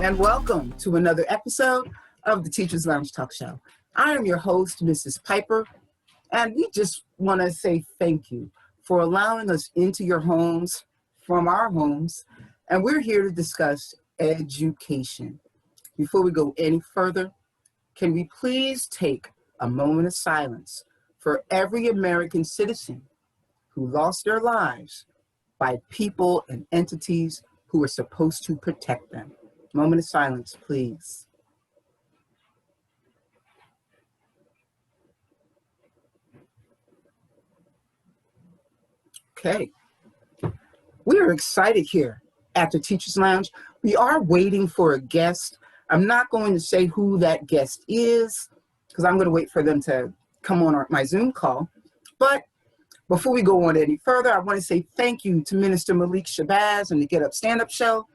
and welcome to another episode of the Teachers Lounge Talk Show. I am your host, Mrs. Piper, and we just want to say thank you for allowing us into your homes from our homes, and we're here to discuss education. Before we go any further, can we please take a moment of silence for every American citizen who lost their lives by people and entities who are supposed to protect them. Moment of silence, please. Okay. We are excited here at the Teachers Lounge. We are waiting for a guest. I'm not going to say who that guest is because I'm going to wait for them to come on my Zoom call. But before we go on any further, I want to say thank you to Minister Malik Shabazz and the Get Up Stand Up Show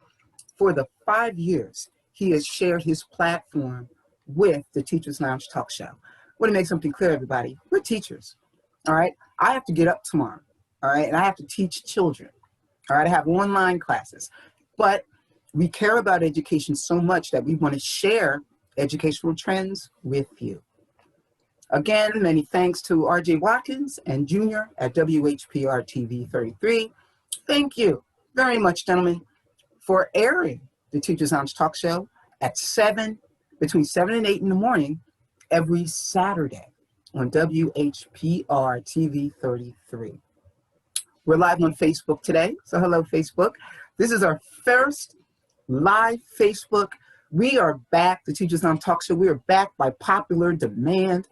for the 5 years he has shared his platform with the Teachers Lounge Talk Show. I want to make something clear, everybody. We're teachers, all right? I have to get up tomorrow, all right? And I have to teach children, all right? I have online classes. But we care about education so much that we want to share educational trends with you. Again, many thanks to RJ Watkins and Junior at WHPR TV 33. Thank you very much, gentlemen, for airing the Teachers Lounge Talk Show at between 7 and 8 in the morning every Saturday on WHPR TV 33. We're live on Facebook today, so hello, Facebook. This is our first live Facebook. We are back, the Teachers Lounge Talk Show. We are back by popular demand.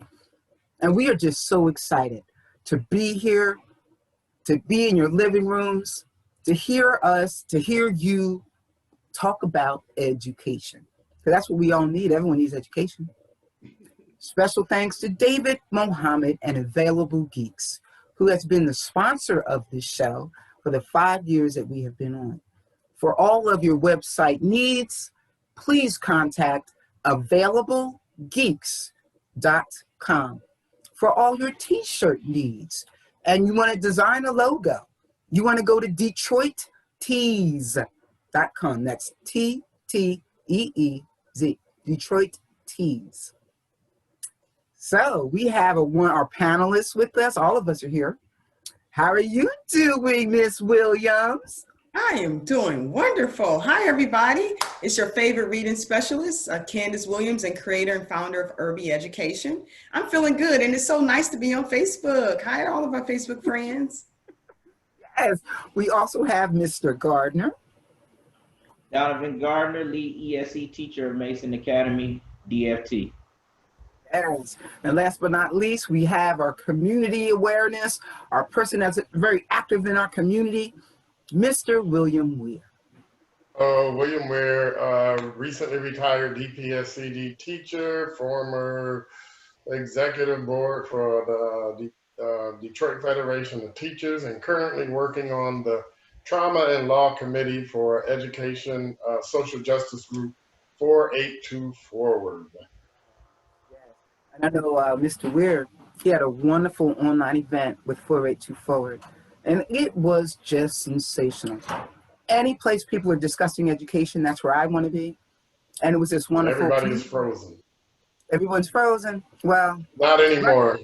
And we are just so excited to be here, to be in your living rooms, to hear us, to hear you talk about education. Because that's what we all need. Everyone needs education. Special thanks to David Mohammed and Available Geeks, who has been the sponsor of this show for the 5 years that we have been on. For all of your website needs, please contact availablegeeks.com. For all your t-shirt needs, and you want to design a logo, you want to go to DetroitTees.com. That's T-T-E-E-Z, Detroit Tees. So we have our panelists with us. All of us are here. How are you doing, Miss Williams? I am doing wonderful. Hi, everybody. It's your favorite reading specialist, Candace Williams, and creator and founder of Irby Education. I'm feeling good, and it's so nice to be on Facebook. Hi to all of our Facebook friends. Yes, we also have Mr. Gardner. Donovan Gardner, lead ESE teacher of Mason Academy, DFT. Yes, and last but not least, we have our community awareness, our person that's very active in our community, Mr. William Weir. William Weir, recently retired DPSCD teacher, former executive board for the Detroit Federation of Teachers, and currently working on the Trauma and Law Committee for Education Social Justice Group 482 Forward. Yes. And I know Mr. Weir, he had a wonderful online event with 482 Forward. And it was just sensational. Any place people are discussing education, that's where I want to be. And it was just wonderful. Everybody's frozen. Everyone's frozen? Well. Not anymore.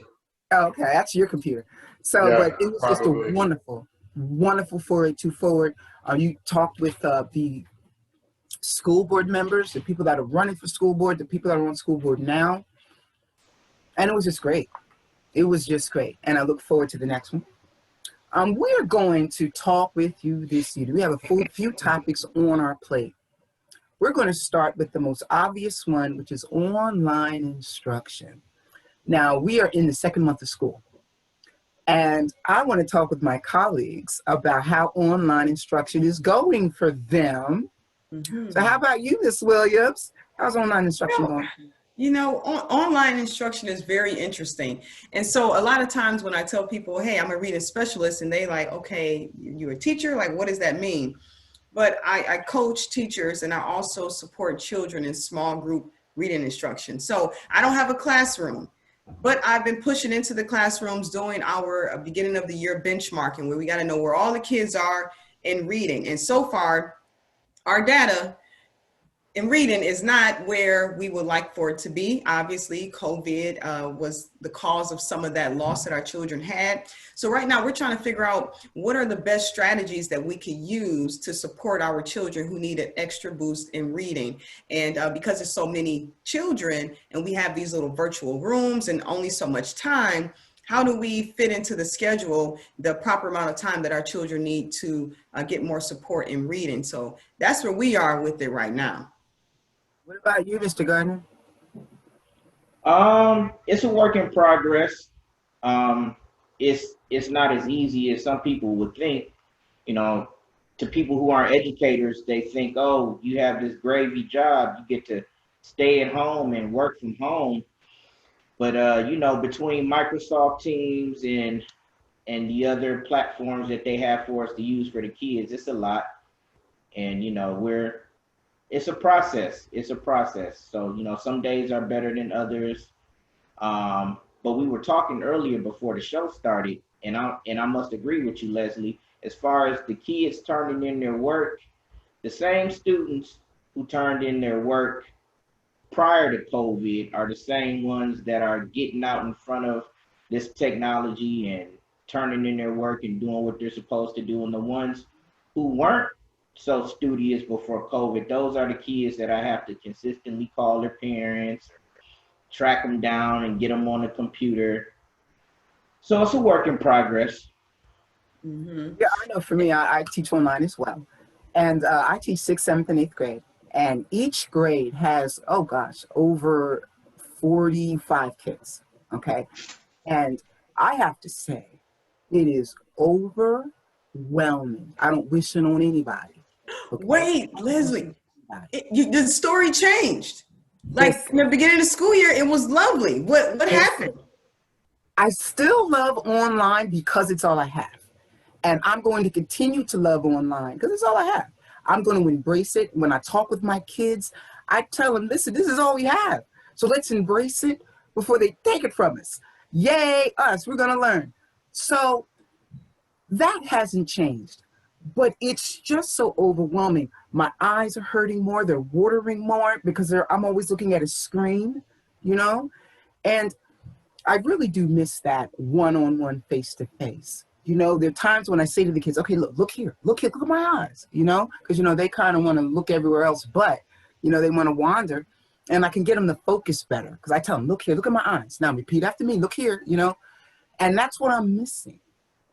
Oh, okay, that's your computer. So, yeah, but it was probably just a wonderful, wonderful 482 Forward. You talked with the school board members, the people that are running for school board, the people that are on school board now. And it was just great. It was just great. And I look forward to the next one. We are going to talk with you this evening. We have a few topics on our plate. We're going to start with the most obvious one, which is online instruction. Now, we are in the second month of school, and I want to talk with my colleagues about how online instruction is going for them. Mm-hmm. So how about you, Ms. Williams? How's online instruction going? You know, online instruction is very interesting. And so a lot of times when I tell people, hey, I'm a reading specialist, and they like, okay, you're a teacher? Like, what does that mean? But I coach teachers, and I also support children in small group reading instruction. So I don't have a classroom, but I've been pushing into the classrooms doing our beginning of the year benchmarking, where we got to know where all the kids are in reading. And so far, our data and reading is not where we would like for it to be. Obviously, COVID was the cause of some of that loss that our children had. So right now we're trying to figure out what are the best strategies that we can use to support our children who need an extra boost in reading. And because there's so many children and we have these little virtual rooms and only so much time, how do we fit into the schedule the proper amount of time that our children need to get more support in reading? So that's where we are with it right now. What about you, Mr. Gardner? It's a work in progress. It's not as easy as some people would think. You know, to people who aren't educators, they think, oh, you have this gravy job, you get to stay at home and work from home. But you know, between Microsoft Teams and the other platforms that they have for us to use for the kids, it's a lot. And you know, it's a process. It's a process. So, you know, some days are better than others. But we were talking earlier before the show started, and I must agree with you, Leslie, as far as the kids turning in their work, the same students who turned in their work prior to COVID are the same ones that are getting out in front of this technology and turning in their work and doing what they're supposed to do. And the ones who weren't so studious before COVID, those are the kids that I have to consistently call their parents, track them down and get them on the computer. So it's a work in progress. Mm-hmm. Yeah, I know for me, I teach online as well. And I teach 6th, 7th, and 8th grade. And each grade has, oh gosh, over 45 kids, okay? And I have to say, it is overwhelming. I don't wish it on anybody. Okay? Wait, Leslie, the story changed. Like in the beginning of the school year, it was lovely. What happened? I still love online because it's all I have. And I'm going to continue to love online because it's all I have. I'm going to embrace it. When I talk with my kids, I tell them, listen, this is all we have. So let's embrace it before they take it from us. Yay, us, we're going to learn. So that hasn't changed, but it's just so overwhelming. My eyes are hurting more. They're watering more because I'm always looking at a screen, you know, and I really do miss that one-on-one, face-to-face. You know, there are times when I say to the kids, okay, look here, look at my eyes, you know, because, you know, they kind of want to look everywhere else, but, you know, they want to wander, and I can get them to focus better because I tell them, look here, look at my eyes. Now repeat after me, look here, you know, and that's what I'm missing.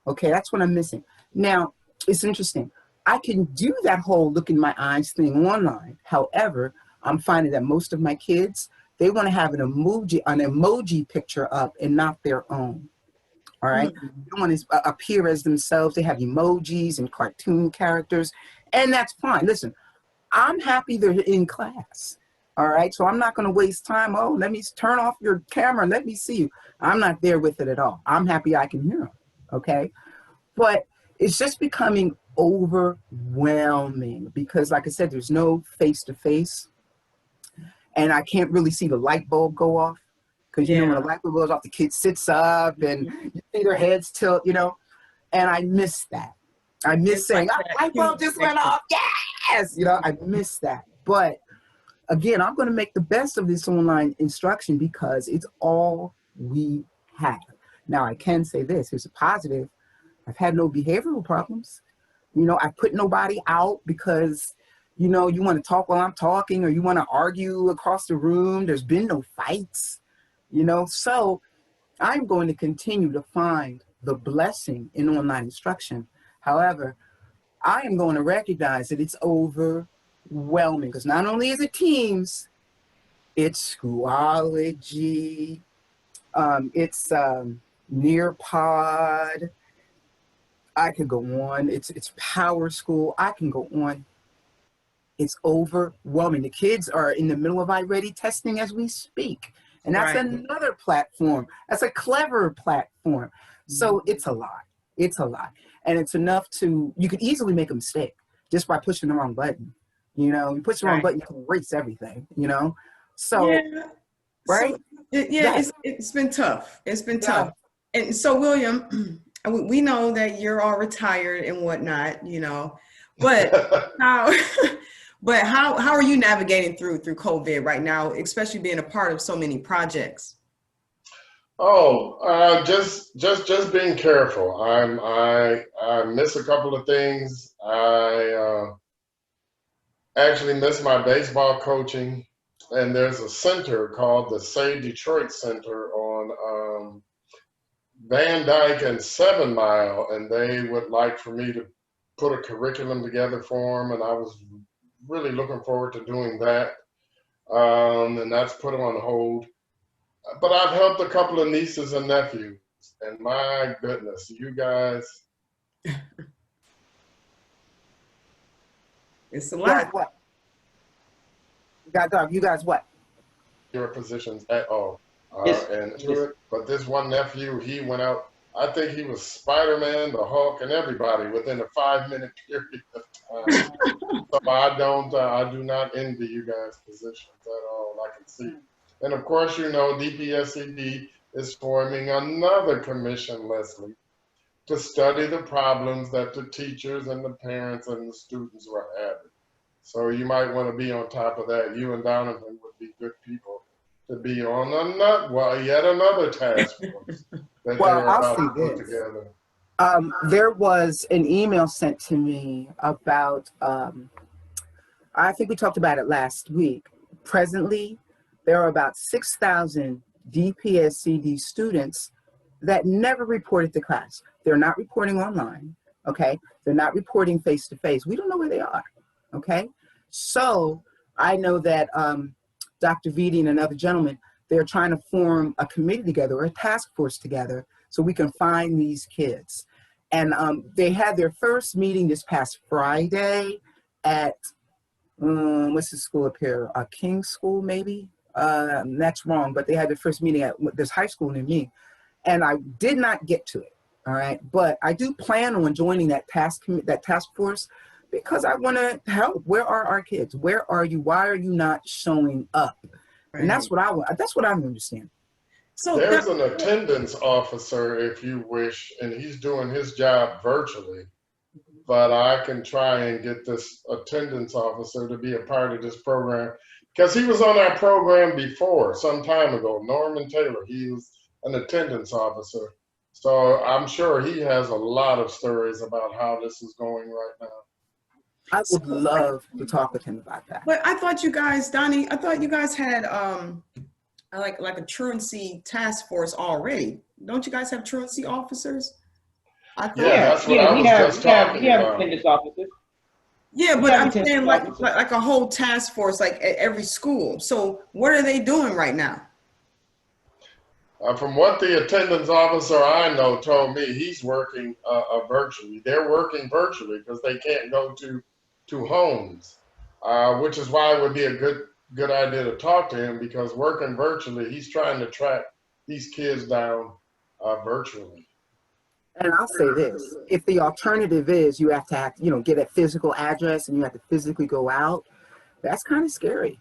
Okay, that's what I'm missing. Now, it's interesting. I can do that whole look in my eyes thing online. However, I'm finding that most of my kids, they want to have an emoji picture up and not their own. All right. Mm-hmm. They don't want to appear as themselves. They have emojis and cartoon characters, and that's fine. Listen, I'm happy they're in class. All right. So I'm not going to waste time. Oh, let me turn off your camera. Let me see you. I'm not there with it at all. I'm happy I can hear them. Okay. But it's just becoming overwhelming because, like I said, there's no face-to-face, and I can't really see the light bulb go off. Because, you know, when the light bulb goes off, the kid sits up and you see their heads tilt, you know, and I miss that. I miss saying, oh, light bulb just went off. Yes. You know, I miss that. But again, I'm going to make the best of this online instruction because it's all we have. Now, I can say this. Here's a positive. I've had no behavioral problems. You know, I put nobody out because, you know, you want to talk while I'm talking or you want to argue across the room. There's been no fights. You know, so I'm going to continue to find the blessing in online instruction. However, I am going to recognize that it's overwhelming because not only is it Teams, it's Schoology, it's Nearpod. I could go on. It's Power School. I can go on. It's overwhelming. The kids are in the middle of iReady testing as we speak. And that's another platform. That's a clever platform. So it's a lot. It's a lot. And it's enough you could easily make a mistake just by pushing the wrong button. You know, you push the wrong button, you can erase everything, you know? So, right? So, it's been tough. It's been tough. And so, William, we know that you're all retired and whatnot, you know, but But how are you navigating through COVID right now, especially being a part of so many projects? Just being careful. I miss a couple of things. I actually miss my baseball coaching, and there's a center called the Say Detroit Center on Van Dyke and 7 Mile, and they would like for me to put a curriculum together for them, and I was really looking forward to doing that. And that's put on hold. But I've helped a couple of nieces and nephews, and my goodness, you guys. It's a You guys lot. what? You guys what? Your positions at all Yes, into yes. it. But this one nephew, he went out. I think he was Spider-Man, the Hulk, and everybody within a 5-minute period of time. So I do not envy you guys' positions at all. I can see. And of course, you know, DPSCD is forming another commission, Leslie, to study the problems that the teachers and the parents and the students were having. So you might want to be on top of that. You and Donovan would be good people to be on yet another task force that Well, they're I'll about say to put this. together. There was an email sent to me about, I think we talked about it last week. Presently, there are about 6,000 DPSCD students that never reported to class. They're not reporting online, okay? They're not reporting face-to-face. We don't know where they are, okay? So I know that Dr. Vitti and another gentleman, they're trying to form a committee together or a task force together so we can find these kids. And they had their first meeting this past Friday at, what's the school up here? King's School, maybe? That's wrong, but they had their first meeting at this high school near me. And I did not get to it, all right? But I do plan on joining that task force because I want to help. Where are our kids? Where are you? Why are you not showing up? Right. And that's what I want. That's what I understand. So There's an attendance officer, if you wish, and he's doing his job virtually. But I can try and get this attendance officer to be a part of this program because he was on our program before, some time ago. Norman Taylor, he was an attendance officer. So I'm sure he has a lot of stories about how this is going right now. I would love to talk with him about that. But I thought you guys, Donnie, I thought you guys had like a truancy task force already. Don't you guys have truancy officers? I thought. Yeah, that's what I was just talking we have about. attendance officers. Yeah, We but have I'm attendance saying officers. like a whole task force, like at every school. So what are they doing right now? From what the attendance officer I know told me, he's working virtually. They're working virtually because they can't go to homes, which is why it would be a good idea to talk to him because working virtually, he's trying to track these kids down virtually. And I'll say this, if the alternative is you have to get a physical address and you have to physically go out, that's kind of scary.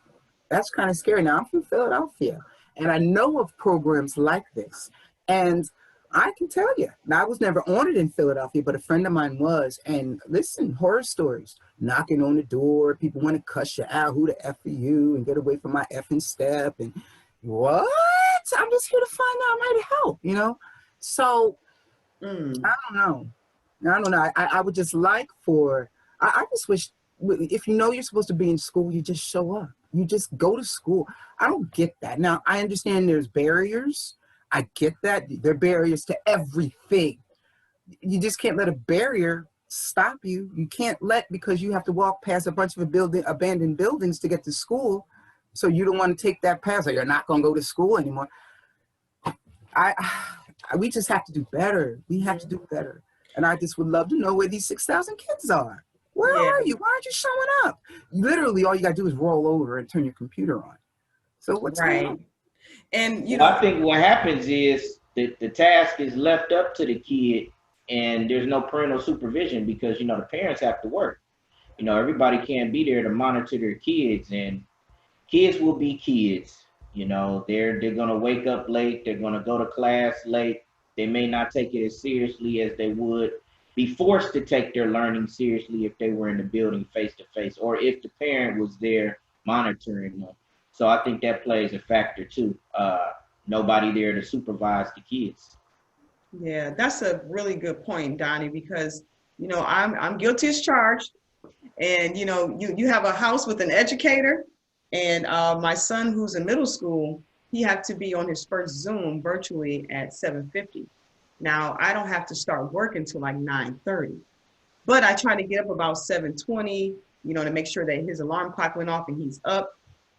That's kind of scary. Now, I'm from Philadelphia, and I know of programs like this. And I can tell you, now I was never on it in Philadelphia, but a friend of mine was. And listen, horror stories, knocking on the door, people want to cuss you out, who the F are you, and get away from my effing step. And what? I'm just here to find out, I might help, So I don't know. I would just like I just wish, if you know you're supposed to be in school, you just show up. You just go to school. I don't get that. Now, I understand there's barriers. I get that. There are barriers to everything. You just can't let a barrier stop you. You can't because you have to walk past a bunch of abandoned buildings to get to school. So you don't want to take that path, or you're not going to go to school anymore. We just have to do better. We have to do better. And I just would love to know where these 6,000 kids are. Where are you? Why aren't you showing up? Literally, all you got to do is roll over and turn your computer on. So what's going on? And I think what happens is that the task is left up to the kid, and there's no parental supervision because the parents have to work. Everybody can't be there to monitor their kids, and kids will be kids. They're gonna wake up late. They're gonna go to class late. They may not take it as seriously as they would be forced to take their learning seriously if they were in the building face to face, or if the parent was there monitoring them. So I think that plays a factor too. Nobody there to supervise the kids. Yeah, that's a really good point, Donnie, because I'm guilty as charged. And you have a house with an educator, and my son who's in middle school, he had to be on his first Zoom virtually at 7:50. Now I don't have to start work until like 9:30, but I try to get up about 7:20, to make sure that his alarm clock went off and he's up.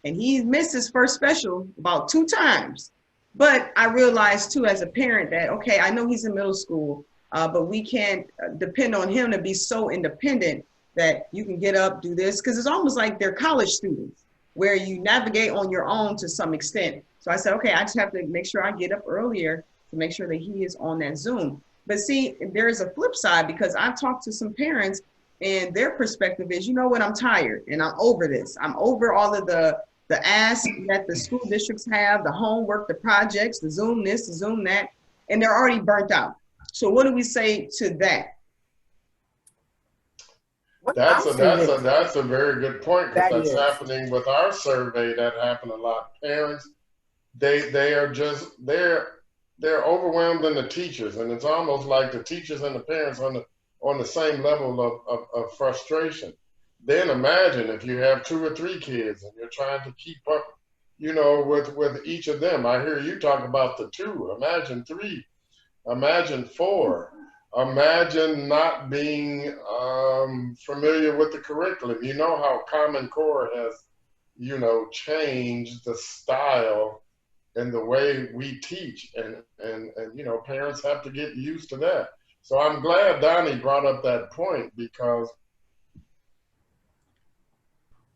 And he missed his first special about 2 times. But I realized too, as a parent, that, okay, I know he's in middle school, but we can't depend on him to be so independent that you can get up, do this, because it's almost like they're college students where you navigate on your own to some extent. So I said, okay, I just have to make sure I get up earlier to make sure that he is on that Zoom. But see, there is a flip side, because I've talked to some parents and their perspective is, you know what, I'm tired and I'm over this. I'm over all of the ask that the school districts have, the homework, the projects, the Zoom this, the Zoom that, and they're already burnt out. So what do we say to that? That's a very good point, because that's happening with our survey. That happened a lot. Parents, they're overwhelmed in the teachers, and it's almost like the teachers and the parents on the same level of frustration. Then imagine if you have 2 or 3 kids and you're trying to keep up, with each of them. I hear you talk about the 2. Imagine 3. Imagine 4. Imagine not being familiar with the curriculum. You know how Common Core has, changed the style and the way we teach, and parents have to get used to that. So I'm glad Donnie brought up that point, because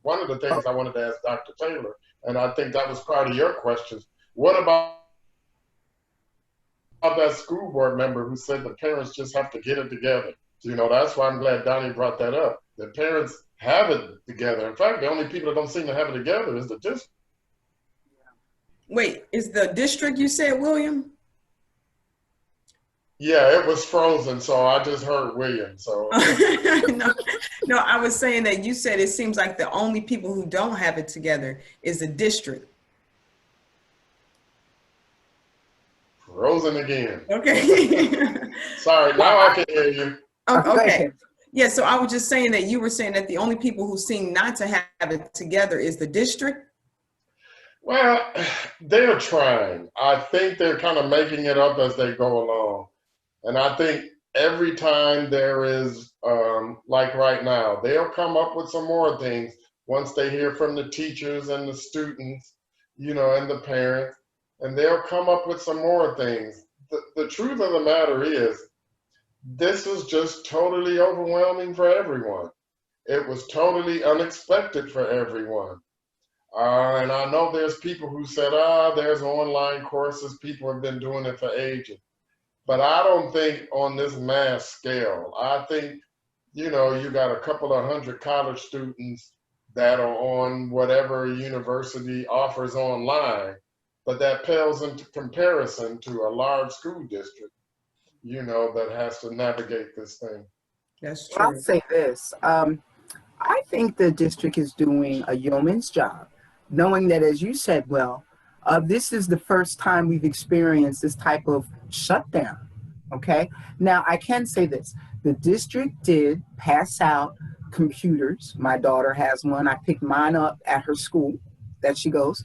one of the things I wanted to ask Dr. Taylor, and I think that was part of your questions, what about that school board member who said the parents just have to get it together? So, that's why I'm glad Donnie brought that up. The parents have it together. In fact, the only people that don't seem to have it together is the district. Wait, is the district you said, William? Yeah, it was frozen, so I just heard William. So no, I was saying that you said it seems like the only people who don't have it together is the district. Frozen again. Okay. Sorry, now I can hear you. Okay. Yeah, so I was just saying that you were saying that the only people who seem not to have it together is the district. Well, they're trying. I think they're kind of making it up as they go along. And I think every time there is, like right now, they'll come up with some more things once they hear from the teachers and the students, and the parents, and they'll come up with some more things. The truth of the matter is, this is just totally overwhelming for everyone. It was totally unexpected for everyone. And I know there's people who said, there's online courses. People have been doing it for ages. But I don't think on this mass scale. I think, you got a couple of 100 college students that are on whatever university offers online, but that pales into comparison to a large school district, that has to navigate this thing. That's true. I'll say this. I think the district is doing a yeoman's job, knowing that, as you said, this is the first time we've experienced this type of shutdown. Okay. Now, I can say this. The district did pass out computers. My daughter has one. I picked mine up at her school that she goes.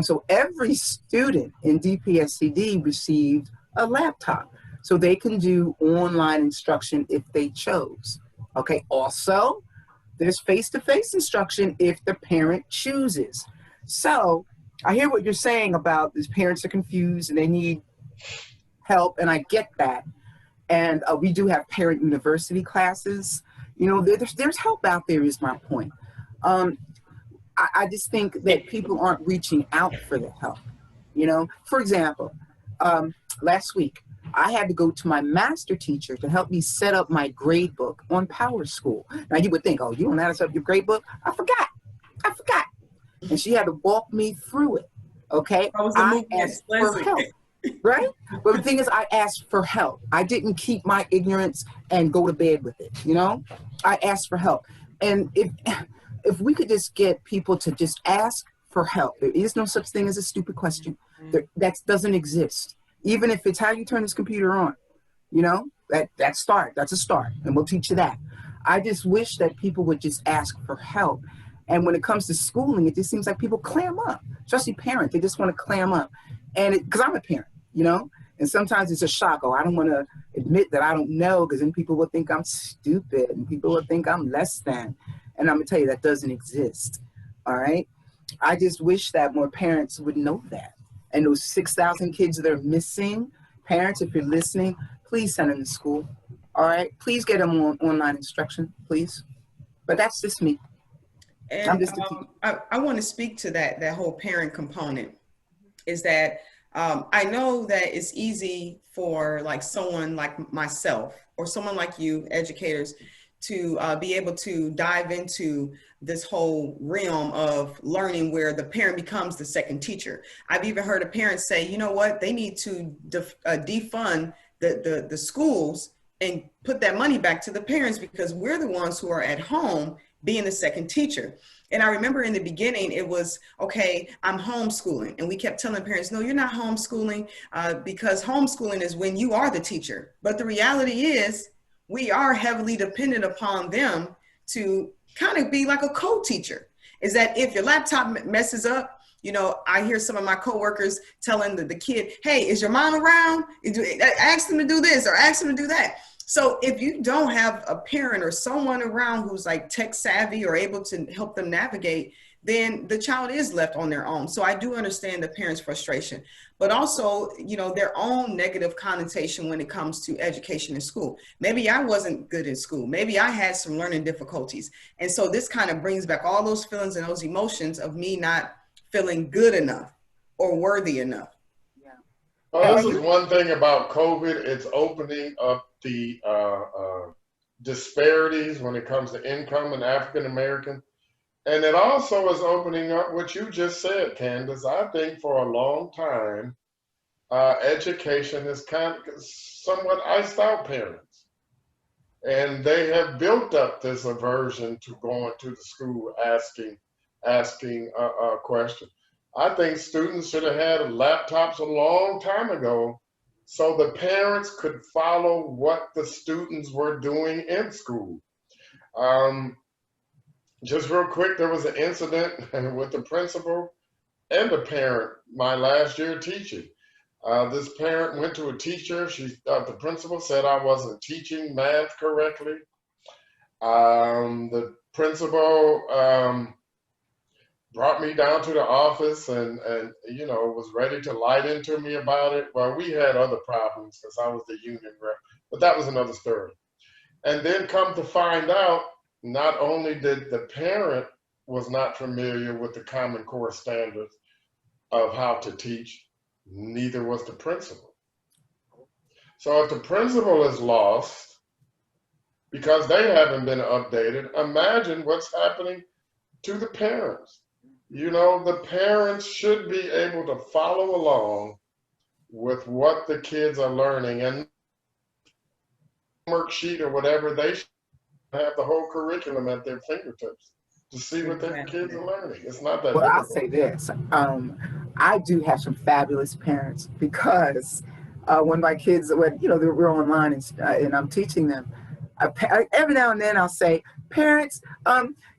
So every student in DPSCD received a laptop so they can do online instruction if they chose. Okay. Also, there's face-to-face instruction if the parent chooses. So I hear what you're saying about these parents are confused and they need help, and I get that. And we do have parent university classes. There's help out there, is my point. I just think that people aren't reaching out for the help. For example, last week, I had to go to my master teacher to help me set up my grade book on Power School. Now you would think, you don't know how to set up your grade book? I forgot. And she had to walk me through it. Okay. I asked for help. right? But the thing is, I asked for help. I didn't keep my ignorance and go to bed with it, you know? I asked for help. And if we could just get people to just ask for help, there is no such thing as a stupid question. That doesn't exist. Even if it's how you turn this computer on, you know, that's a start, and we'll teach you that. I just wish that people would just ask for help. And when it comes to schooling, it just seems like people clam up, especially parents. They just want to clam up. And because I'm a parent, you know, and sometimes it's a shock. Oh, I don't want to admit that I don't know, because then people will think I'm stupid and people will think I'm less than. And I'm going to tell you, that doesn't exist. All right. I just wish that more parents would know that. And those 6,000 kids that are missing, parents, if you're listening, please send them to school. All right. Please get them on online instruction, please. But that's just me. And I want to speak to that whole parent component. Is that I know that it's easy for like someone like myself or someone like you, educators, to be able to dive into this whole realm of learning where the parent becomes the second teacher. I've even heard a parent say, you know what, they need to defund the schools and put that money back to the parents, because we're the ones who are at home being the second teacher. And I remember in the beginning, it was, okay, I'm homeschooling. And we kept telling parents, no, you're not homeschooling, because homeschooling is when you are the teacher. But the reality is we are heavily dependent upon them to kind of be like a co-teacher. Is that if your laptop messes up, you know, I hear some of my coworkers telling the kid, hey, is your mom around? Ask them to do this or ask them to do that. So if you don't have a parent or someone around who's like tech savvy or able to help them navigate, then the child is left on their own. So I do understand the parents' frustration, but also, you know, their own negative connotation when it comes to education in school. Maybe I wasn't good in school. Maybe I had some learning difficulties. And so this kind of brings back all those feelings and those emotions of me not feeling good enough or worthy enough. Well, this is one thing about COVID. It's opening up the disparities when it comes to income in African American. And it also is opening up what you just said, Candace. I think for a long time, education is kind of somewhat iced out parents. And they have built up this aversion to going to the school asking a question. I think students should have had laptops a long time ago so the parents could follow what the students were doing in school. Just real quick, there was an incident with the principal and a parent my last year teaching. This parent went to a teacher. The principal said I wasn't teaching math correctly. The principal brought me down to the office and you know, was ready to light into me about it. Well, we had other problems because I was the union rep, but that was another story. And then come to find out, not only did the parent was not familiar with the Common Core standards of how to teach, neither was the principal. So if the principal is lost because they haven't been updated, imagine what's happening to the parents. You know, the parents should be able to follow along with what the kids are learning, and worksheet or whatever, they should have the whole curriculum at their fingertips to see what their kids are learning. It's not that Well, difficult. I'll say this. I do have some fabulous parents, because when my kids, you know, we're online and I'm teaching them, every now and then I'll say, parents,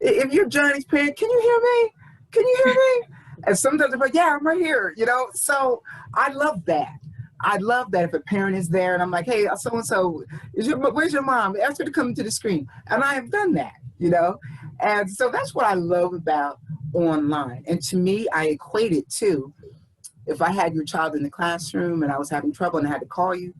if you're Johnny's parent, can you hear me? Can you hear me? And sometimes they're like, yeah, I'm right here, you know? So I love that. I love that if a parent is there and I'm like, hey, so-and-so, where's your mom? Ask her to come to the screen. And I have done that, you know? And so that's what I love about online. And to me, I equate it to, if I had your child in the classroom and I was having trouble and I had to call you,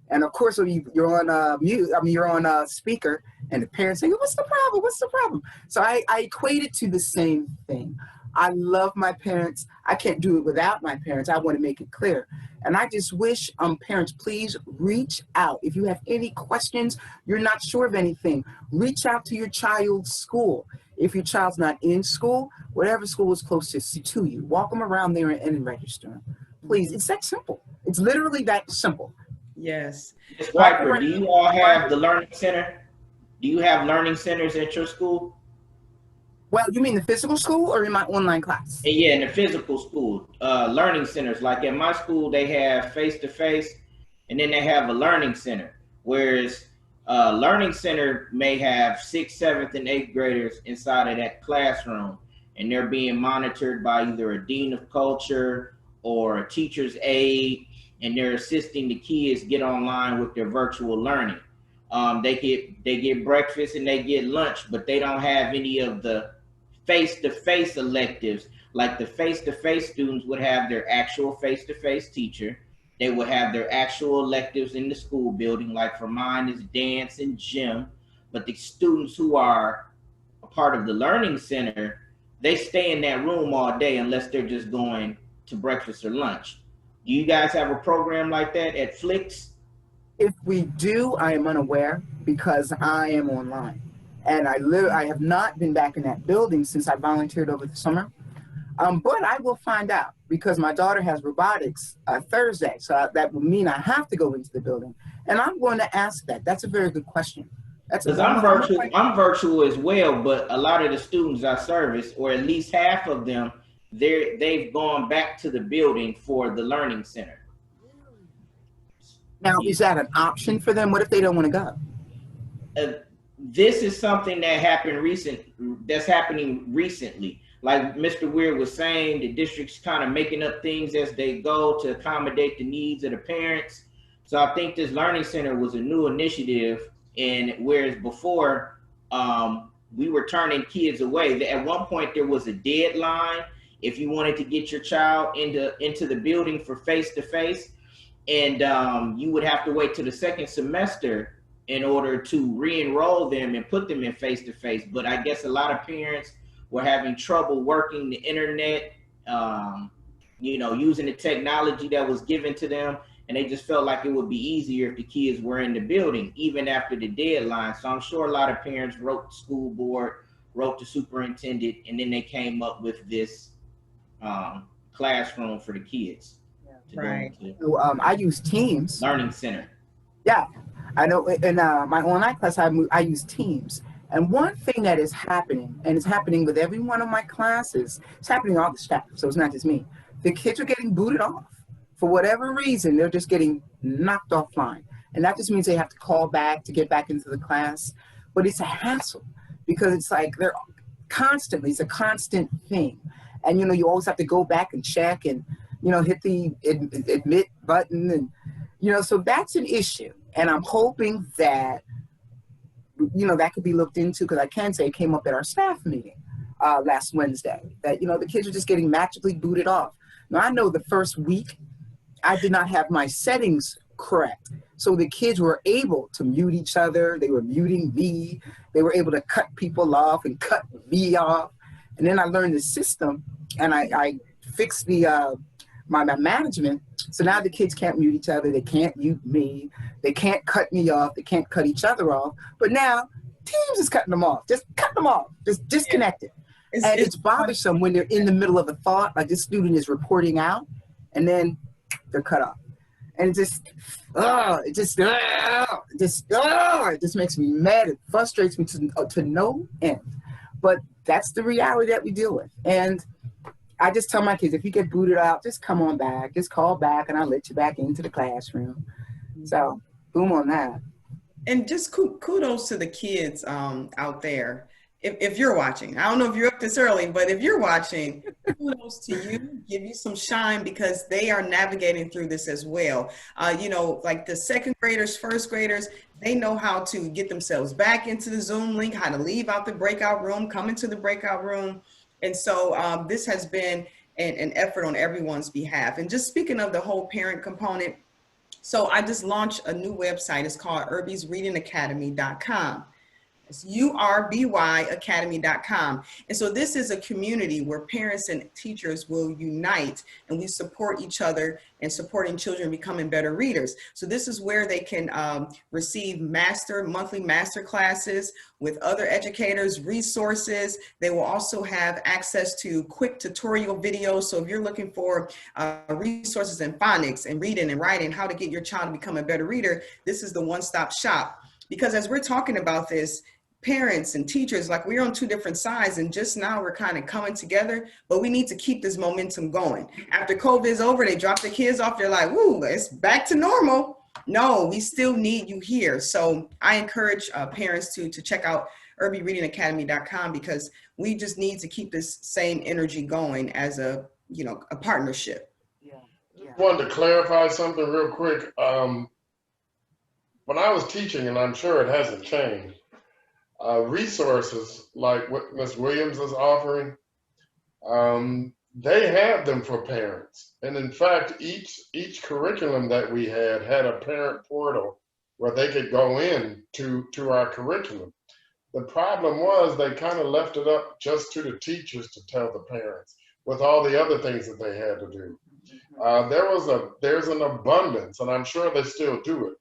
and of course, when you're on mute, you're on speaker, and the parents say, what's the problem? What's the problem? So I equate it to the same thing. I love my parents. I can't do it without my parents. I want to make it clear. And I just wish parents, please reach out. If you have any questions, you're not sure of anything, reach out to your child's school. If your child's not in school, whatever school is closest to you, walk them around there and register them. Please, it's that simple. It's literally that simple. Yes. Ms. Walk Piper, around, do you all find have the learning center? Do you have learning centers at your school? Well, you mean the physical school or in my online class? And yeah, in the physical school, learning centers. Like at my school, they have face to face, and then they have a learning center. Whereas learning center may have sixth, seventh, and eighth graders inside of that classroom, and they're being monitored by either a dean of culture or a teacher's aide, and they're assisting the kids get online with their virtual learning. They get breakfast and they get lunch, but they don't have any of the face-to-face electives. Like the face-to-face students would have their actual face-to-face teacher. They would have their actual electives in the school building. Like for mine is dance and gym. But the students who are a part of the learning center, they stay in that room all day unless they're just going to breakfast or lunch. Do you guys have a program like that at Flix? If we do, I am unaware because I am online. And I have not been back in that building since I volunteered over the summer. But I will find out because my daughter has robotics Thursday. So that would mean I have to go into the building. And I'm going to ask that. That's a very good question. Because I'm virtual as well, but a lot of the students I service, or at least half of them, they've gone back to the building for the learning center. Now, is that an option for them? What if they don't want to go? This is something that that's happening recently. Like Mr. Weir was saying, the district's kind of making up things as they go to accommodate the needs of the parents. So I think this learning center was a new initiative, and whereas before we were turning kids away. At one point there was a deadline if you wanted to get your child into the building for face-to-face, and you would have to wait till the second semester in order to re-enroll them and put them in face-to-face. But I guess a lot of parents were having trouble working the internet, using the technology that was given to them. And they just felt like it would be easier if the kids were in the building, even after the deadline. So I'm sure a lot of parents wrote the school board, wrote the superintendent, and then they came up with this classroom for the kids. Right. So, I use Teams. Learning center. Yeah, I know. In my online class, I use Teams. And one thing that is happening, and it's happening with every one of my classes, it's happening to all the staff, so it's not just me. The kids are getting booted off. For whatever reason, they're just getting knocked offline. And that just means they have to call back to get back into the class. But it's a hassle because it's like it's a constant thing. And, you always have to go back and check and, hit the admit button. And, so that's an issue. And I'm hoping that, that could be looked into, because I can say it came up at our staff meeting last Wednesday that, the kids are just getting magically booted off. Now, I know the first week I did not have my settings correct. So the kids were able to mute each other. They were muting me. They were able to cut people off and cut me off. And then I learned the system, and I fixed my management. So now the kids can't mute each other. They can't mute me. They can't cut me off. They can't cut each other off. But now Teams is cutting them off. Just cut them off. Just disconnect it. It's bothersome when they're in the middle of a thought, like this student is reporting out, and then they're cut off. And it just makes me mad. It frustrates me to no end. But that's the reality that we deal with. And I just tell my kids, if you get booted out, just come on back. Just call back, and I'll let you back into the classroom. So, boom on that. And just kudos to the kids out there. If you're watching, I don't know if you're up this early, but if you're watching, kudos to you, give you some shine, because they are navigating through this as well. Like the second graders, first graders, they know how to get themselves back into the Zoom link, how to leave out the breakout room, come into the breakout room. And so this has been an effort on everyone's behalf. And just speaking of the whole parent component, so I just launched a new website. It's called irbiesreadingacademy.com. It's urbYacademy.com. And so this is a community where parents and teachers will unite, and we support each other and supporting children becoming better readers. So this is where they can receive monthly master classes with other educators, resources. They will also have access to quick tutorial videos. So if you're looking for resources in phonics and reading and writing, how to get your child to become a better reader, this is the one-stop shop. Because as we're talking about this, parents and teachers, like we're on two different sides, and just now we're kind of coming together, but we need to keep this momentum going. After COVID is over, they drop the kids off, they're like, woo, it's back to normal. No, we still need you here. So I encourage parents to check out urbreadingacademy.com, because we just need to keep this same energy going as a partnership. Just wanted to clarify something real quick. When I was teaching, and I'm sure it hasn't changed, resources like what Ms. Williams is offering, they have them for parents. And in fact, each curriculum that we had a parent portal where they could go in to our curriculum. The problem was they kind of left it up just to the teachers to tell the parents with all the other things that they had to do. There's an abundance, and I'm sure they still do it.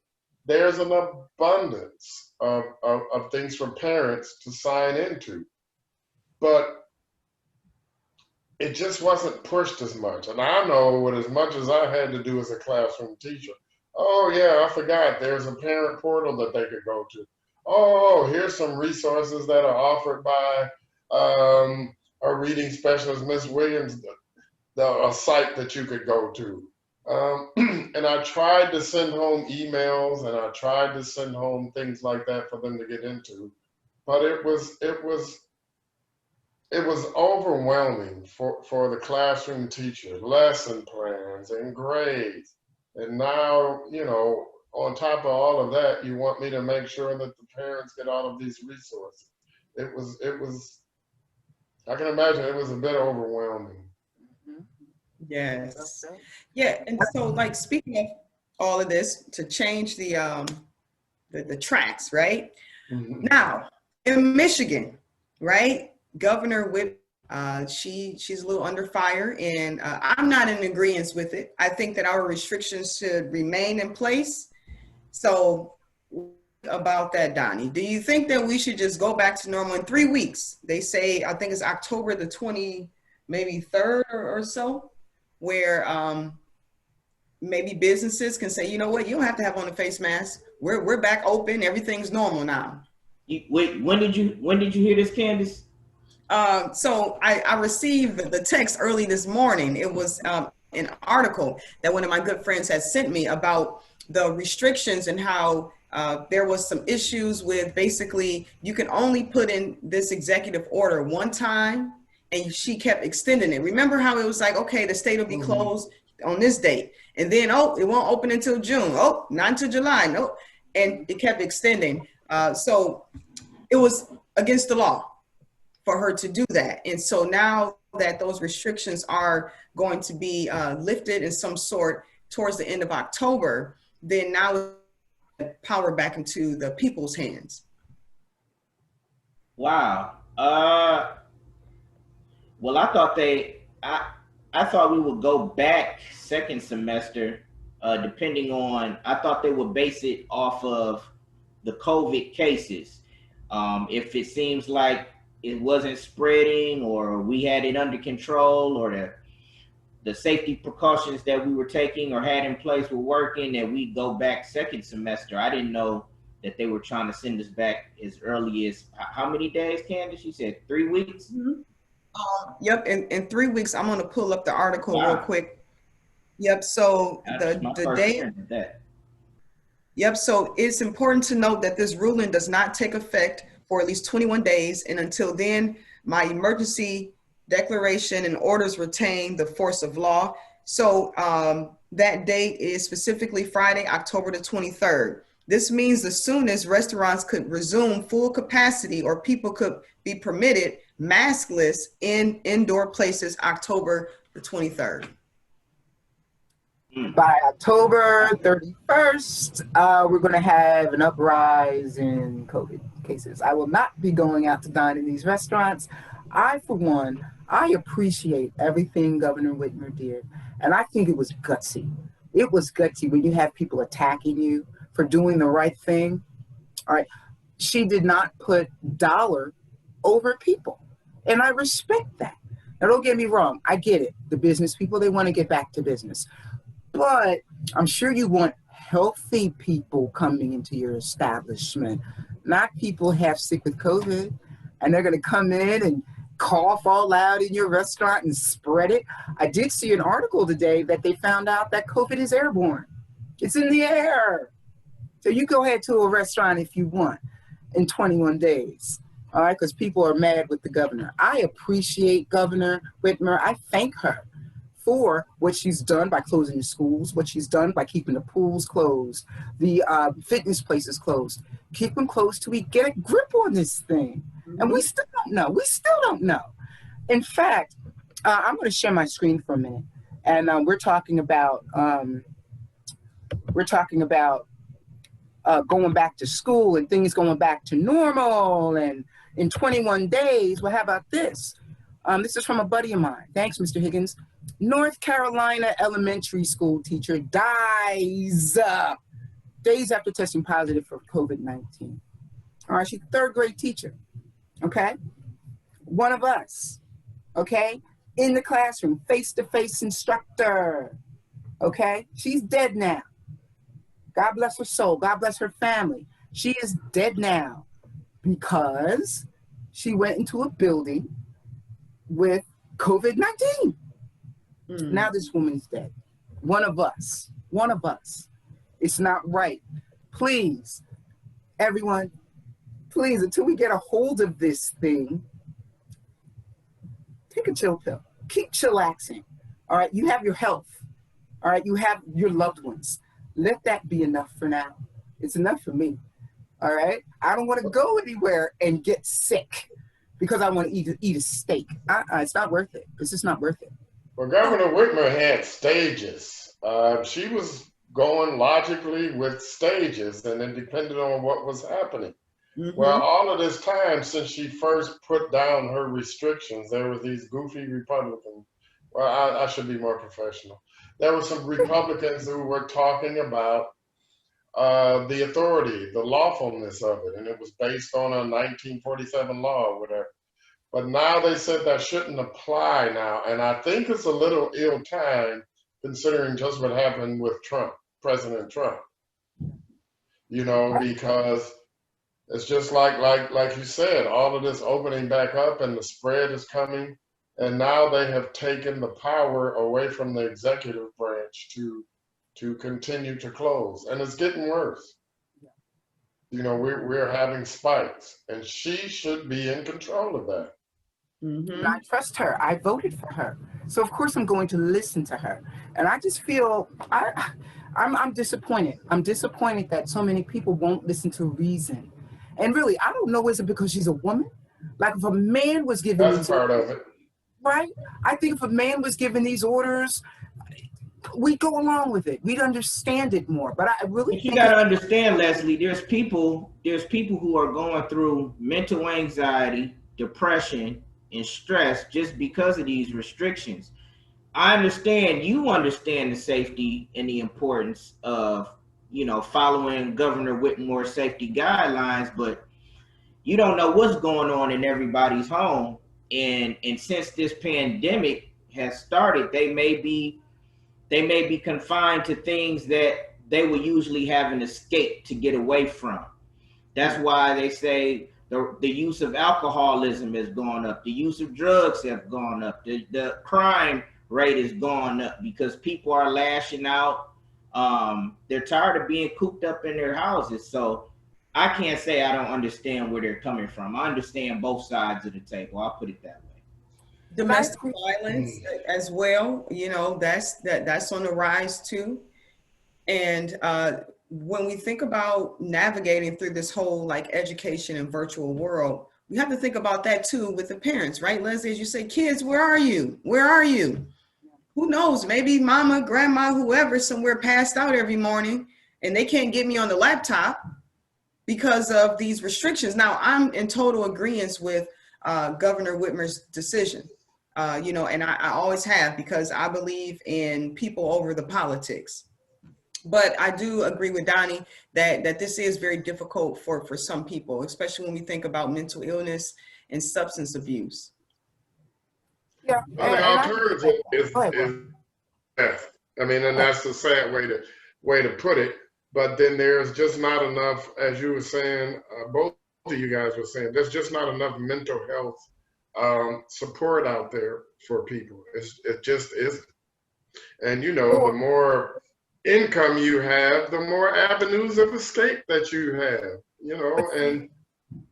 There's an abundance of things for parents to sign into, but it just wasn't pushed as much. And I know with as much as I had to do as a classroom teacher, oh yeah, I forgot there's a parent portal that they could go to. Oh, here's some resources that are offered by our reading specialist, Ms. Williams, a site that you could go to. And I tried to send home emails, and I tried to send home things like that for them to get into, but it was overwhelming for the classroom teacher, lesson plans and grades. And now, on top of all of that, you want me to make sure that the parents get all of these resources. It was, I can imagine it was a bit overwhelming. Yes. Yeah. And so, like, speaking of all of this, to change the tracks, right? Mm-hmm. Now, in Michigan, right? Governor Whip, she's a little under fire, and I'm not in agreement with it. I think that our restrictions should remain in place. So about that, Donnie, do you think that we should just go back to normal in 3 weeks? They say, I think it's October the 20, maybe 3rd or so, where maybe businesses can say, you know what, you don't have to have on a face mask. We're back open. Everything's normal now. Wait, when did you hear this, Candace? So I received the text early this morning. It was an article that one of my good friends had sent me about the restrictions and how there was some issues with basically you can only put in this executive order one time, and she kept extending it. Remember how it was like, okay, the state will be closed on this date, and then, oh, it won't open until June. Oh, not until July. No. And it kept extending. So it was against the law for her to do that. And so now that those restrictions are going to be lifted in some sort towards the end of October, then now power back into the people's hands. Wow. Well, I thought I thought we would go back second semester, depending on, I thought they would base it off of the COVID cases. If it seems like it wasn't spreading, or we had it under control, or the safety precautions that we were taking or had in place were working, that we go back second semester. I didn't know that they were trying to send us back as early as, how many days, Candace? You said 3 weeks? Mm-hmm. Yep, in 3 weeks, I'm going to pull up the article real quick. Yep, so the day. Yep, so it's important to note that this ruling does not take effect for at least 21 days. And until then, my emergency declaration and orders retain the force of law. So that date is specifically Friday, October the 23rd. This means the soonest restaurants could resume full capacity, or people could be permitted maskless in indoor places October the 23rd. By October 31st, we're going to have an uprise in COVID cases. I will not be going out to dine in these restaurants. I, for one, I appreciate everything Governor Whitmer did, and I think it was gutsy. It was gutsy when you have people attacking you for doing the right thing. All right, she did not put dollar over people, and I respect that. Now, don't get me wrong, I get it. The business people, they want to get back to business, but I'm sure you want healthy people coming into your establishment, not people half sick with COVID, and they're going to come in and cough all loud in your restaurant and spread it. I did see an article today that they found out that COVID is airborne. It's in the air. So you go ahead to a restaurant if you want in 21 days. All right, because people are mad with the governor. I appreciate Governor Whitmer. I thank her for what she's done by closing the schools, what she's done by keeping the pools closed, the fitness places closed. Keep them closed till we get a grip on this thing. And we still don't know. We still don't know. In fact, I'm going to share my screen for a minute. And we're talking about going back to school and things going back to normal and in 21 days. Well, how about this? This is from a buddy of mine. Thanks, Mr. Higgins. North Carolina elementary school teacher dies days after testing positive for COVID-19. All right, she's a third grade teacher, okay? One of us, okay? In the classroom, face-to-face instructor, okay? She's dead now. God bless her soul. God bless her family. She is dead now because she went into a building with COVID-19. Now this woman's dead. One of us. It's not right. Please, everyone, please, until we get a hold of this thing, take a chill pill. Keep chillaxing. All right, you have your health. All right, you have your loved ones. Let that be enough for now. It's enough for me. All right, I don't want to go anywhere and get sick because I want to eat a steak. It's not worth it. It's just not worth it. Well, Governor Whitmer had stages. She was going logically with stages, and it depended on what was happening. Well, all of this time since she first put down her restrictions, there were these goofy Republicans. Well, I should be more professional. There were some Republicans who were talking about the authority, the lawfulness of it, and it was based on a 1947 law or whatever. But now they said that shouldn't apply now, and I think it's a little ill-timed considering just what happened with Trump, President Trump. You know, because it's just like you said, all of this opening back up and the spread is coming, and now they have taken the power away from the executive branch to continue to close, and it's getting worse. You know, we're having spikes, and she should be in control of that. And I trust her. I voted for her. So of course I'm going to listen to her. And I just feel I'm disappointed. I'm disappointed that so many people won't listen to reason. And really, I don't know, is it because she's a woman? Like if a man was given That's part of it. Right? I think if a man was given these orders, we'd go along with it. We'd understand it more. But I really you got to understand, Leslie, there's people who are going through mental anxiety, depression, and stress just because of these restrictions. I understand you understand the safety and the importance of, following Governor Whitmore's safety guidelines, but you don't know what's going on in everybody's home. And since this pandemic has started, they may be confined to things that they would usually have an escape to get away from. That's why they say the use of alcoholism has gone up, the use of drugs have gone up, the crime rate has gone up because people are lashing out. They're tired of being cooped up in their houses. So I can't say I don't understand where they're coming from. I understand both sides of the table. I'll put it that way. Domestic violence as well, that's on the rise too. And when we think about navigating through this whole education and virtual world, we have to think about that too with the parents, right? Leslie, as you say, kids, where are you? Where are you? Who knows? Maybe mama, grandma, whoever somewhere passed out every morning and they can't get me on the laptop. because of these restrictions. Now, I'm in total agreement with Governor Whitmer's decision, you know, and I always have, because I believe in people over the politics. But I do agree with Donnie that this is very difficult for some people, especially when we think about mental illness and substance abuse. Yeah, Well, the and I alternative go ahead, is Will. death. I mean, and that's the sad way to put it. But then there's just not enough, as you were saying, both of you guys were saying, there's just not enough mental health support out there for people. It just isn't. And you know, the Or more income you have, the more avenues of escape that you have. You know, and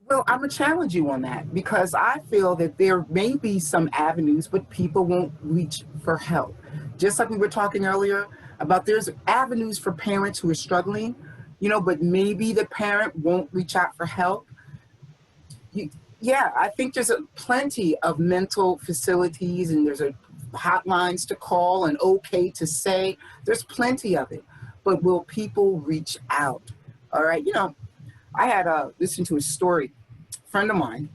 well, I'm gonna challenge you on that because I feel that there may be some avenues, but people won't reach for help. Just like we were talking earlier about, there's avenues for parents who are struggling, you know, but maybe the parent won't reach out for help. You, yeah, I think there's plenty of mental facilities, and there's hotlines to call and okay to say. There's plenty of it, but will people reach out? All right, you know, I had listened to a story. A friend of mine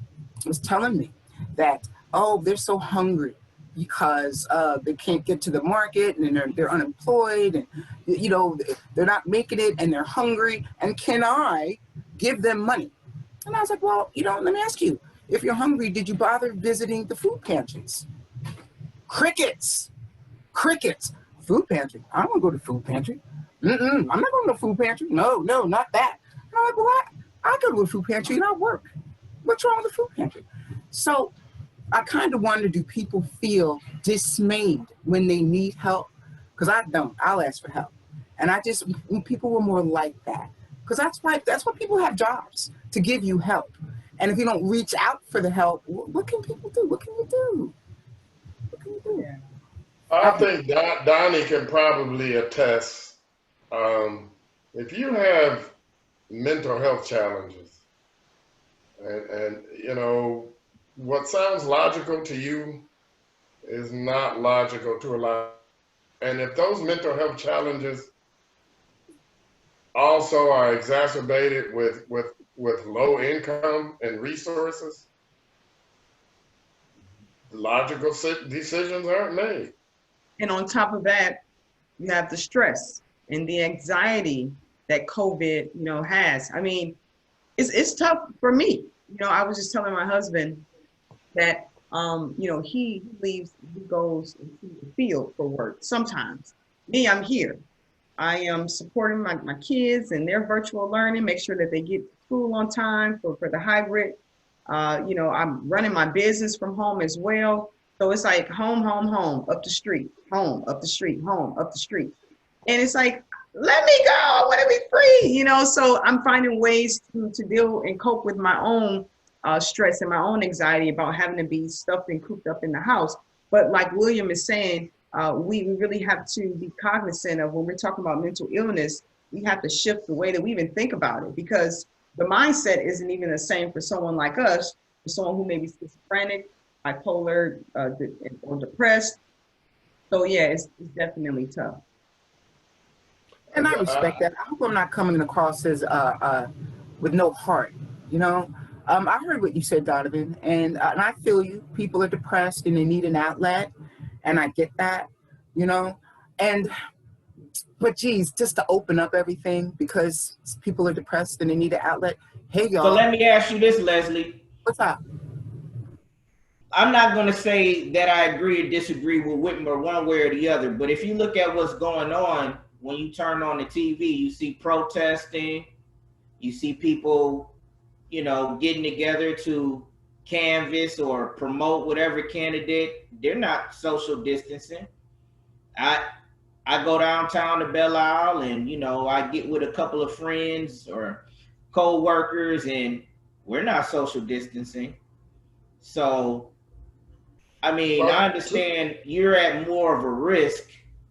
was telling me that, oh, they're so hungry because they can't get to the market, and they're unemployed, and you know, they're not making it, and they're hungry, and can I give them money? And I was like, well, you know, let me ask you, if you're hungry, did you bother visiting the food pantries? Crickets. Crickets. Food pantry. I don't want to go to the food pantry. I'm not going to the food pantry. No, not that. And I'm like, well, I go to a food pantry and I work. What's wrong with the food pantry? So I kind of wonder, do people feel dismayed when they need help? Because I don't. I'll ask for help. And I just, when people were more like that. Because that's why people have jobs, to give you help. And if you don't reach out for the help, what can people do? What can you do? What can you do? I think Donnie can probably attest. If you have mental health challenges, and you know, what sounds logical to you is not logical to a lot. And if those mental health challenges also are exacerbated with low income and resources, logical decisions aren't made. And on top of that, you have the stress and the anxiety that COVID, you know, has. I mean, it's tough for me. You know, I was just telling my husband that, you know, he goes into the field for work sometimes. Me, I'm here. I am supporting my kids and their virtual learning, make sure that they get to school on time for the hybrid. You know, I'm running my business from home as well. So it's like home, up the street, home, up the street, home, up the street. And it's like, let me go, I want to be free, you know? So I'm finding ways to deal and cope with my own stress and my own anxiety about having to be stuffed and cooped up in the house. But like William is saying, we really have to be cognizant of, when we're talking about mental illness, we have to shift the way that we even think about it, because the mindset isn't even the same for someone like us, for someone who may be schizophrenic, bipolar, or depressed. So yeah, it's definitely tough. And I respect that. I hope I'm not coming across as with no heart, you know. I heard what you said, Donovan, and I feel you. People are depressed and they need an outlet, and I get that, you know. But geez, just to open up everything because people are depressed and they need an outlet. Hey, So y'all, let me ask you this, Leslie. what's up? I'm not going to say that I agree or disagree with Whitmer one way or the other, but if you look at what's going on, when you turn on the TV, you see protesting, you see people, you know, getting together to canvass or promote whatever candidate. They're not social distancing. I go downtown to Belle Isle, and you know, I get with a couple of friends or co-workers, and we're not social distancing. So I mean, I Well, understand you're at more of a risk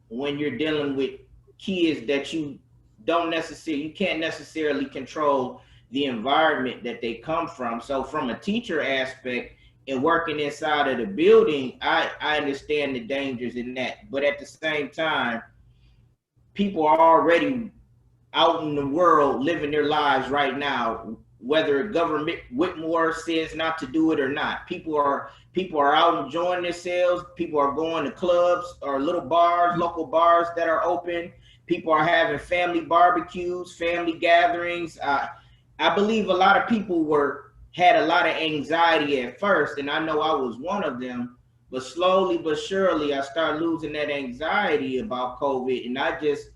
when you're dealing with kids that you can't necessarily control the environment that they come from. So from a teacher aspect and working inside of the building, I understand the dangers in that. But at the same time, people are already, out in the world living their lives right now, whether government Whitmore says not to do it or not. People are out enjoying themselves. People are going to clubs or little bars, local bars that are open. People are having family barbecues, family gatherings. I believe a lot of people had a lot of anxiety at first, and I know I was one of them. But slowly but surely, I started losing that anxiety about COVID, and I just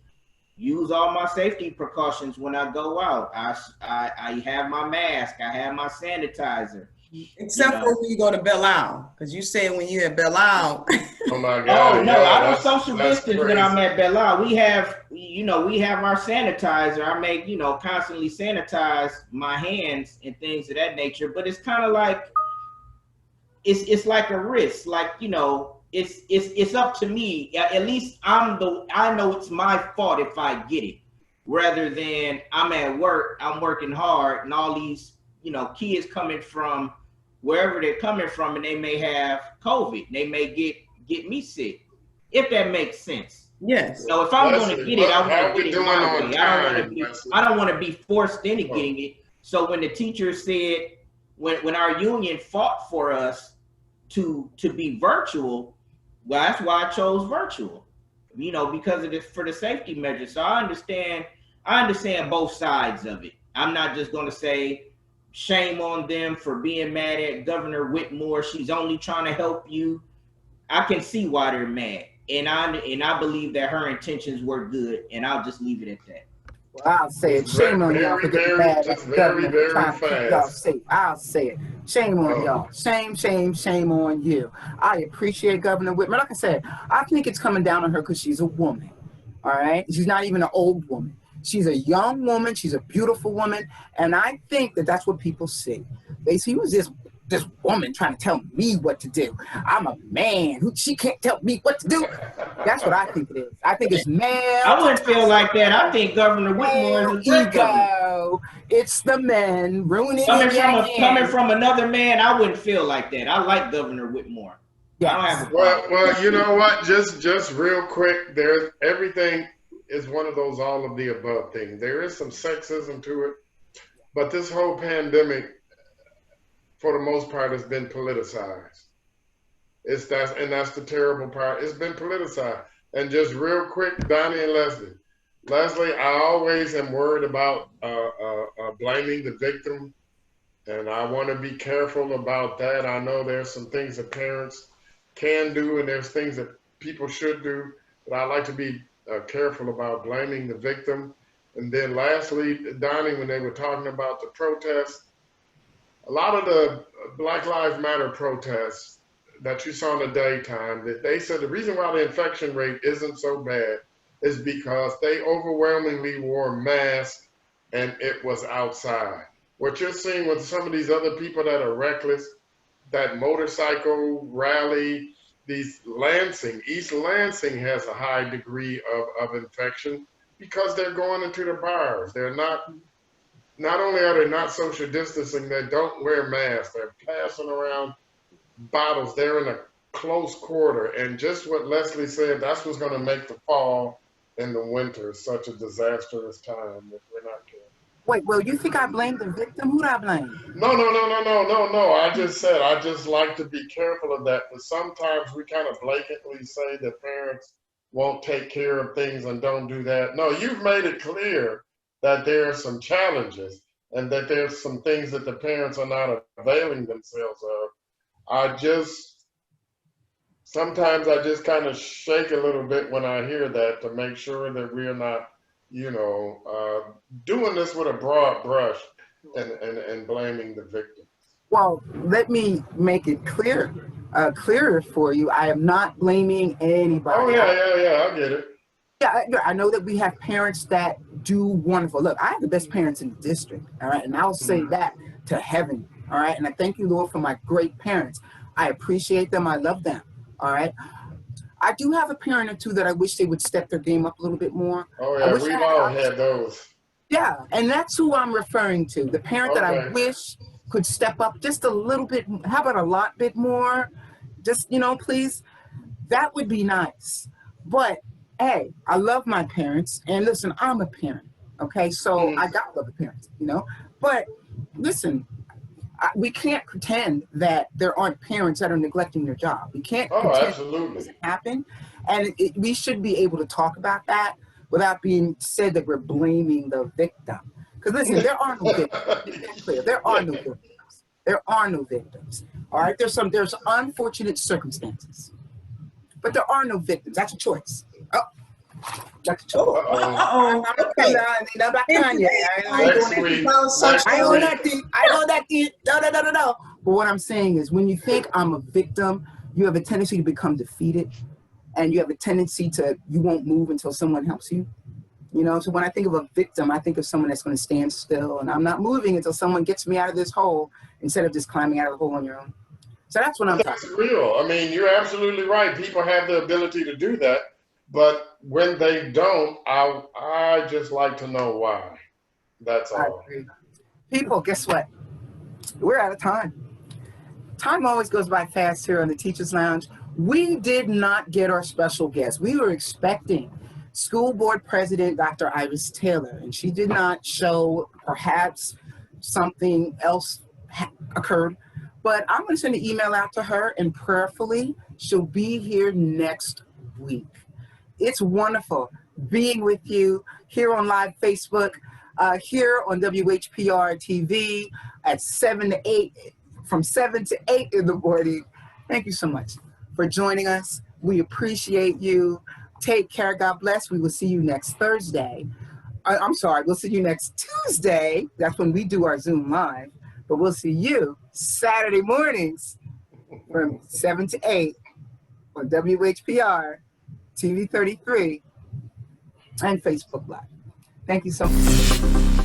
use all my safety precautions when I go out. I have my mask. I have my sanitizer. Except for when you go to Belle Isle, because you said when you at Belle Isle. Oh my God! Oh no, yeah, I don't social distance crazy. when I'm at Belle Isle. We have our sanitizer. I make, constantly sanitize my hands and things of that nature. But it's kind of like it's like a risk. Like, it's up to me. At least I know it's my fault if I get it, rather than I'm at work, I'm working hard, and all these kids coming from wherever they're coming from, and they may have COVID. They may get me sick, if that makes sense. Yes. So if I'm going to get it, I want to get it my way. I don't want to be forced into getting it. So when the teacher said, when our union fought for us to be virtual, well, that's why I chose virtual, because of for the safety measures. So I understand both sides of it. I'm not just going to say shame on them for being mad at Governor Whitmore. She's only trying to help you. I can see why they're mad, and I believe that her intentions were good, and I'll just leave it at that. Well, I'll say it. Shame on y'all for getting mad at the government for trying to keep y'all safe. I'll say it. Shame on y'all. Shame on you. I appreciate Governor Whitmer. Like I said, I think it's coming down on her because she's a woman. All right? She's not even an old woman. She's a young woman. She's a beautiful woman. And I think that that's what people see. They see who's this woman trying to tell me what to do. I'm a man. She can't tell me what to do. That's what I think it is. I think it's male. I wouldn't feel like that. I think Governor Whitmore is a great governor. It's the men ruining coming from another man. I wouldn't feel like that. I like Governor Whitmore. Yes. Well, you know what? Just real quick. Everything is one of those all of the above things. There is some sexism to it, but this whole pandemic, for the most part, has been politicized. That's the terrible part. It's been politicized. And just real quick, Donnie and Leslie. Leslie, I always am worried about blaming the victim, and I want to be careful about that. I know there's some things that parents can do, and there's things that people should do, but I like to be careful about blaming the victim. And then lastly, Donnie, when they were talking about the protests, a lot of the Black Lives Matter protests that you saw in the daytime, that they said the reason why the infection rate isn't so bad is because they overwhelmingly wore masks and it was outside. What you're seeing with some of these other people that are reckless, that motorcycle rally, East Lansing has a high degree of infection because they're going into the bars. They're not only are they not social distancing, they don't wear masks. They're passing around bottles. They're in a close quarter. And just what Leslie said, that's what's going to make the fall and the winter such a disastrous time if we're not careful. Wait, well, you think I blame the victim? Who do I blame? No. I just said I just like to be careful of that. But sometimes we kind of blatantly say that parents won't take care of things and don't do that. No, you've made it clear that there are some challenges and that there's some things that the parents are not availing themselves of. Sometimes I just kind of shake a little bit when I hear that to make sure that we're not, doing this with a broad brush and blaming the victim. Well, let me make it clearer for you. I am not blaming anybody. Oh, yeah, I get it. Yeah, I know that we have parents that do wonderful. Look, I have the best parents in the district, all right? And I'll say that to heaven, all right? And I thank you, Lord, for my great parents. I appreciate them. I love them, all right? I do have a parent or two that I wish they would step their game up a little bit more. Oh, yeah, we've all had those. Yeah, and that's who I'm referring to. The parent that I wish could step up just a little bit. How about a lot bit more? Just, please. That would be nice. But hey, I love my parents, and listen, I'm a parent, Okay, so I gotta love the parents, you know. But listen, we can't pretend that there aren't parents that are neglecting their job. We can't Oh, pretend it absolutely. doesn't happen, and we should be able to talk about that without being said that we're blaming the victim. Because listen, there are no victims. Let's be clear, there are no victims. There are no victims. All right, there's unfortunate circumstances, but there are no victims. That's a choice. Oh, that's a choice. Uh-oh. Oh, okay. I'm not Kanye. I ain't Next doing that. week, I next own week. that deep. I own that deep. No. But what I'm saying is, when you think I'm a victim, you have a tendency to become defeated, and you have a tendency to you won't move until someone helps you. You know, so when I think of a victim, I think of someone that's going to stand still, and I'm not moving until someone gets me out of this hole instead of just climbing out of the hole on your own. So that's what I'm That's talking about. real. I mean, you're absolutely right. People have the ability to do that, but when they don't, I just like to know why. That's I all. agree. People, guess what? We're out of time. Time always goes by fast here on the Teachers Lounge. We did not get our special guest. We were expecting School Board President Dr. Iris Taylor, and she did not show. Perhaps something else occurred. But I'm going to send an email out to her, and prayerfully, she'll be here next week. It's wonderful being with you here on live Facebook, here on WHPR TV at 7 to 8, from 7 to 8 in the morning. Thank you so much for joining us. We appreciate you. Take care. God bless. We will see you next Thursday. I'm sorry, we'll see you next Tuesday. That's when we do our Zoom live. But we'll see you Saturday mornings from 7 to 8 on WHPR TV 33 and Facebook Live. Thank you so much.